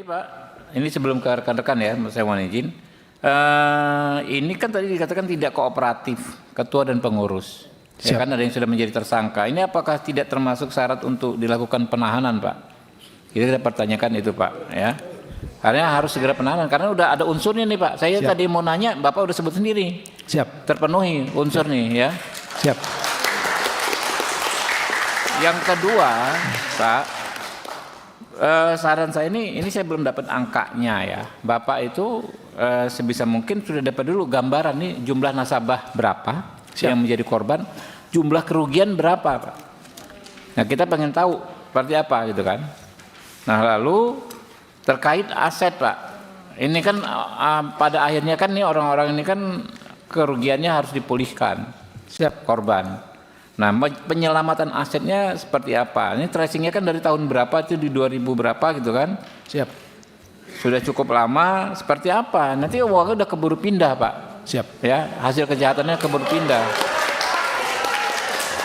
Pak, ini sebelum ke rekan-rekan ya, saya mohon izin. Ini kan tadi dikatakan tidak kooperatif ketua dan pengurus. Ya kan ada yang sudah menjadi tersangka. Ini apakah tidak termasuk syarat untuk dilakukan penahanan, Pak? Kita pertanyakan itu, Pak, ya. Karena harus segera penahanan karena udah ada unsurnya nih, Pak. Saya tadi mau nanya, Bapak udah sebut sendiri. Siap. Terpenuhi unsur nih, ya. Siap. Yang kedua, Pak, saran saya ini saya belum dapat angkanya ya. Bapak itu sebisa mungkin sudah dapat dulu gambaran nih jumlah nasabah berapa yang menjadi korban, jumlah kerugian berapa, Pak. Nah, kita pengen tahu seperti apa gitu kan. Nah, lalu terkait aset, Pak. Ini kan pada akhirnya kan nih orang-orang ini kan kerugiannya harus dipulihkan. Siap. Korban. Nah, penyelamatan asetnya seperti apa? Ini tracingnya kan dari tahun berapa itu di 2000 berapa gitu kan? Siap. Sudah cukup lama. Seperti apa? Nanti uangnya udah keburu pindah, Pak. Siap. Ya, hasil kejahatannya keburu pindah.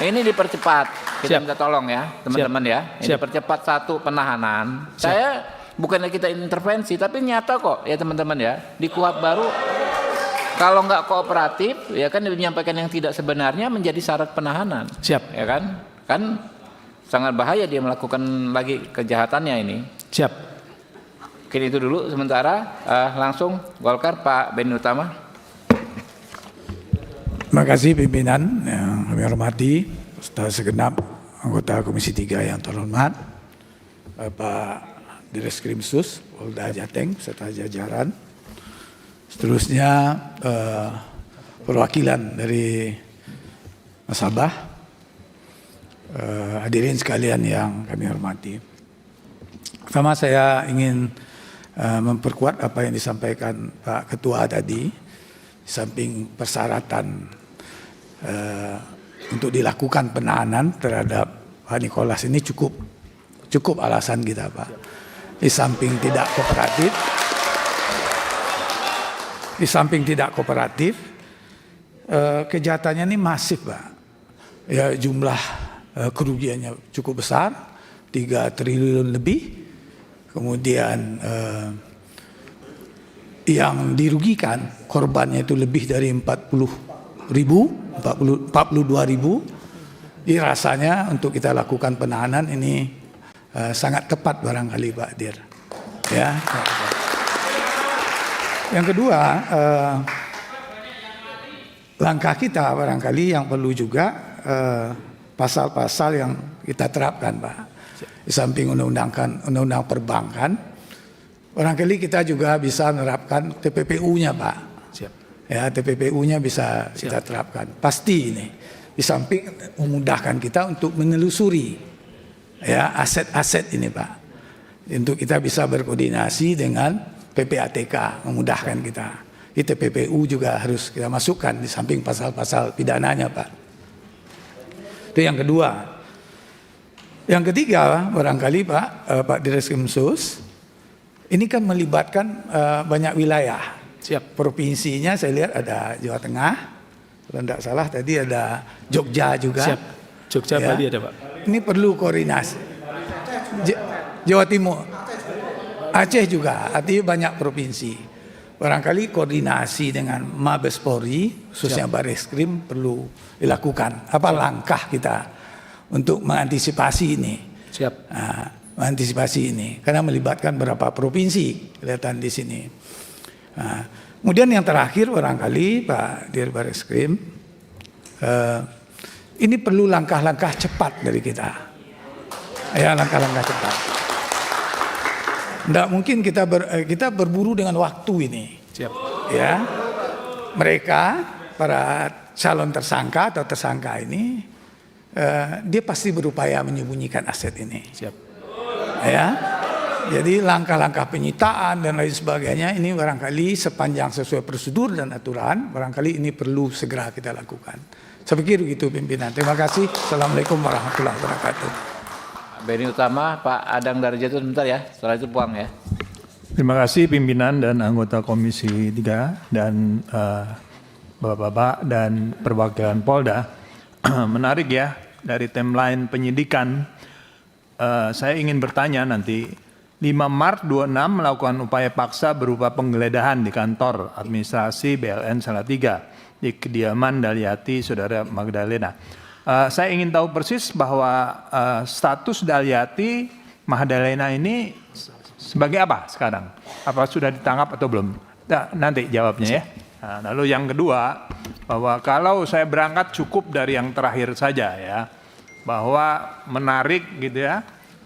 Ini dipercepat. Kita minta tolong ya, teman-teman ya. Ini dipercepat satu penahanan. Saya bukannya kita intervensi, tapi nyata kok ya teman-teman ya. Di KUHP baru kalau nggak kooperatif, ya kan menyampaikan yang tidak sebenarnya menjadi syarat penahanan. Siap. Ya kan? Kan sangat bahaya dia melakukan lagi kejahatannya ini. Siap. Mungkin itu dulu sementara. Langsung Golkar, Pak Benny Utama. Terima kasih pimpinan yang kami hormati, serta segenap anggota Komisi 3 yang terhormat, Bapak Direskrim Sus, Polda Jateng, serta jajaran. Seterusnya perwakilan dari nasabah, hadirin sekalian yang kami hormati. Pertama saya ingin memperkuat apa yang disampaikan Pak Ketua tadi, di samping persyaratan untuk dilakukan penahanan terhadap Pak Nikolas ini cukup alasan kita, Pak. Di samping tidak kooperatif, kejahatannya ini masif, Pak. Ya, jumlah kerugiannya cukup besar, 3 triliun lebih. Kemudian yang dirugikan korbannya itu lebih dari 42.000. Jadi rasanya untuk kita lakukan penahanan ini sangat tepat barangkali, Pak Dir. Ya. Yang kedua, langkah kita barangkali yang perlu juga pasal-pasal yang kita terapkan, Pak. Di samping undang-undang perbankan, barangkali kita juga bisa menerapkan TPPU-nya, Pak. Siap. Ya, TPPU-nya bisa kita terapkan. Pasti ini. Di samping memudahkan kita untuk menelusuri ya aset-aset ini, Pak. Untuk kita bisa berkoordinasi dengan PPATK, memudahkan kita. Di TPPU juga harus kita masukkan di samping pasal-pasal pidananya, Pak. Itu yang kedua. Yang ketiga, barangkali Pak Direskrim Sus, ini kan melibatkan banyak wilayah. Siap. Provinsinya saya lihat ada Jawa Tengah, kalau tidak salah tadi ada Jogja juga. Siap. Jogja, ya. Bali ada, Pak. Ini perlu koordinasi. Jawa Timur, Aceh juga, artinya banyak provinsi. Barangkali koordinasi dengan Mabes Polri, khususnya Bareskrim perlu dilakukan. Apa langkah kita untuk mengantisipasi ini? Siap. Nah, mengantisipasi ini, karena melibatkan beberapa provinsi kelihatan di sini. Nah, kemudian yang terakhir barangkali Pak Dir Bareskrim, ini perlu langkah-langkah cepat dari kita. Ya, langkah-langkah cepat. Tidak mungkin kita berburu dengan waktu ini. Siap. Ya, mereka para calon tersangka atau tersangka ini, dia pasti berupaya menyembunyikan aset ini. Siap. Ya. Jadi langkah-langkah penyitaan dan lain sebagainya ini barangkali sepanjang sesuai prosedur dan aturan, barangkali ini perlu segera kita lakukan. Saya pikir begitu pimpinan. Terima kasih. Assalamualaikum warahmatullahi wabarakatuh. Benny Utama, Pak Adang Darjatun sebentar ya. Setelah itu puang ya. Terima kasih pimpinan dan anggota Komisi 3 dan Bapak-bapak dan perwakilan Polda. Menarik ya, dari timeline penyidikan. Saya ingin bertanya nanti, 5 Maret 26 melakukan upaya paksa berupa penggeledahan di kantor administrasi BLN Salatiga di kediaman Dalyati Saudara Magdalena. Saya ingin tahu persis bahwa status Dalyati Magdalena ini sebagai apa sekarang? Apa sudah ditangkap atau belum? Nah, nanti jawabnya ya. Nah, lalu yang kedua, bahwa kalau saya berangkat cukup dari yang terakhir saja ya, bahwa menarik gitu ya,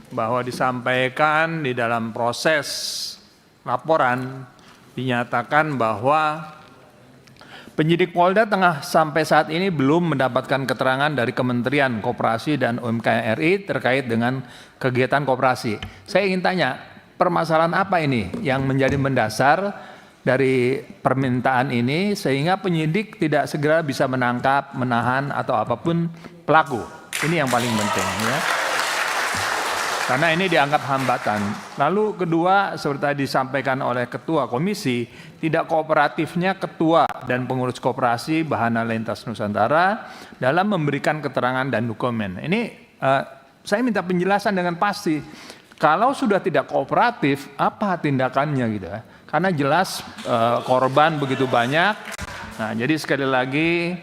bahwa disampaikan di dalam proses laporan dinyatakan bahwa penyidik Polda tengah sampai saat ini belum mendapatkan keterangan dari Kementerian Koperasi dan UMKM RI terkait dengan kegiatan koperasi. Saya ingin tanya, permasalahan apa ini yang menjadi mendasar dari permintaan ini sehingga penyidik tidak segera bisa menangkap, menahan atau apapun pelaku? Ini yang paling penting ya. Karena ini dianggap hambatan. Lalu kedua, seperti tadi disampaikan oleh Ketua Komisi, tidak kooperatifnya Ketua dan pengurus koperasi Bahana Lintas Nusantara dalam memberikan keterangan dan dokumen. Ini saya minta penjelasan dengan pasti. Kalau sudah tidak kooperatif, apa tindakannya gitu ya? Karena jelas korban begitu banyak. Nah, jadi sekali lagi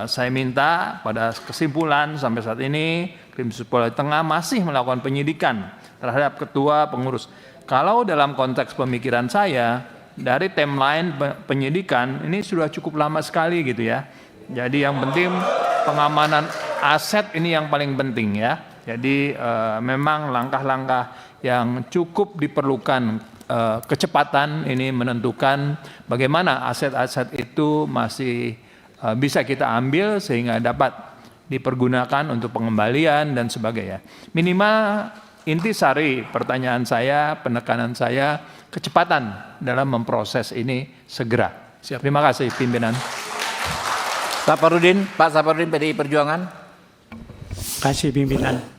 saya minta pada kesimpulan sampai saat ini Krimsus Polda Tengah masih melakukan penyidikan terhadap ketua pengurus. Kalau dalam konteks pemikiran saya dari timeline penyidikan ini sudah cukup lama sekali gitu ya. Jadi yang penting pengamanan aset ini yang paling penting ya. Jadi memang langkah-langkah yang cukup diperlukan kecepatan ini menentukan bagaimana aset-aset itu masih bisa kita ambil sehingga dapat dipergunakan untuk pengembalian dan sebagainya. Minimal intisari pertanyaan saya, penekanan saya, kecepatan dalam memproses ini segera. Siap. Terima kasih pimpinan. Pak Saparudin PDI Perjuangan. Kasih pimpinan.